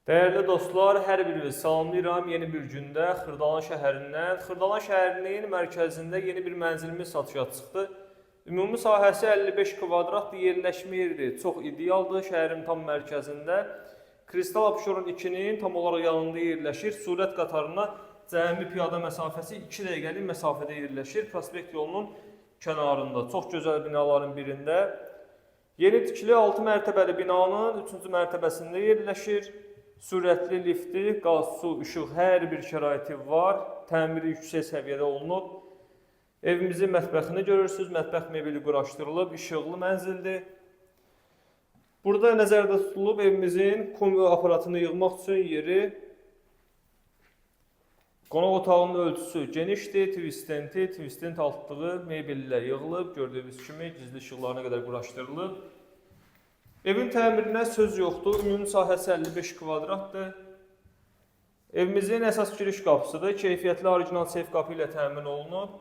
Değerli dostlar, hər birinizi salamlayıram. Yeni bir gündə Xırdalan şəhərindən, Xırdalan şəhərinin mərkəzində yeni bir mənzilimiz satışa çıxdı. Ümumi sahəsi 55 kvadratdır, yerləşmə yeri çox idealdır. Şəhərin tam mərkəzində Kristal Abşeron 2-nin tam olaraq yanında yerləşir. Sürət qatarına cəmi piyada məsafəsi 2 dəqiqəlik məsafədə yerləşir. Prospekt yolunun kənarında, çox gözəl binaların birində. Yeni tikili 6 mərtəbəli binanın 3-cü mərtəbəsində yerləşir. Sürətli lifti, qaz, su, işıq hər bir şəraiti var. Təmiri yüksək səviyyədə olunub. Evimizin mətbəxini görürsünüz. Mətbəx mebeli quraşdırılıb, işıqlı mənzildir. Burada nəzərdə tutulub evimizin kombi aparatını yığmaq üçün yeri. Qonaq otağının ölçüsü genişdir, twistent altlığı mebellər yığılıb. Gördüyünüz kimi gizli işıqlarına qədər quraşdırılıb. Evin təmirinə söz yoxdur. Ümumi sahəsi 55 kvadratdır. Evimizin əsas giriş qapısıdır. Keyfiyyətli orijinal seyf qapı ilə təmin olunub.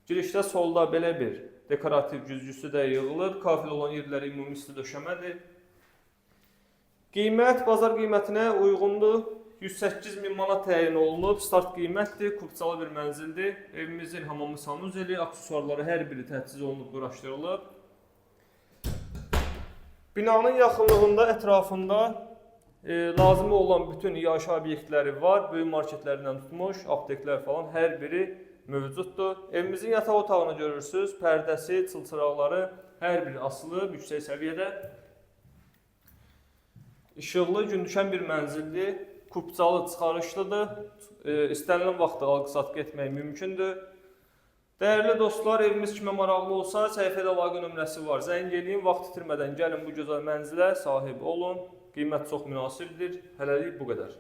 Girişdə solda belə bir dekorativ güzgüsü də yığılıb. Kafil olan yerləri ümumi isti döşəmədir. Qiymət bazar qiymətinə uyğundur. 108 min manat təyin olunub. Start qiymətdir. Kubçalı bir mənzildir. Evimizin hamamı sanuzeli, aksesuarları hər biri təchiz olunub, quraşdırılıb. Binanın yaxınlığında, ətrafında lazım olan bütün iaşə obyektləri var. Böyük marketlərdən tutmuş, apteklər falan hər biri mövcuddur. Evimizin yataq otağını görürsünüz. Pərdəsi, çılçıraqları hər biri asılıb, yüksək səviyyədə. İşıqlı, gündüşən bir mənzildir. Kubcalı, çıxarışlıdır. İstənilən vaxtda alqı-satqı etmək mümkündür. Dəyərli dostlar, evimiz kimə maraqlı olsa, səhifədə əlaqə nömrəsi var. Zəng eləyin, vaxt itirmədən gəlin bu gözəl mənzilə sahib olun. Qiymət çox münasibdir. Hələlik bu qədər.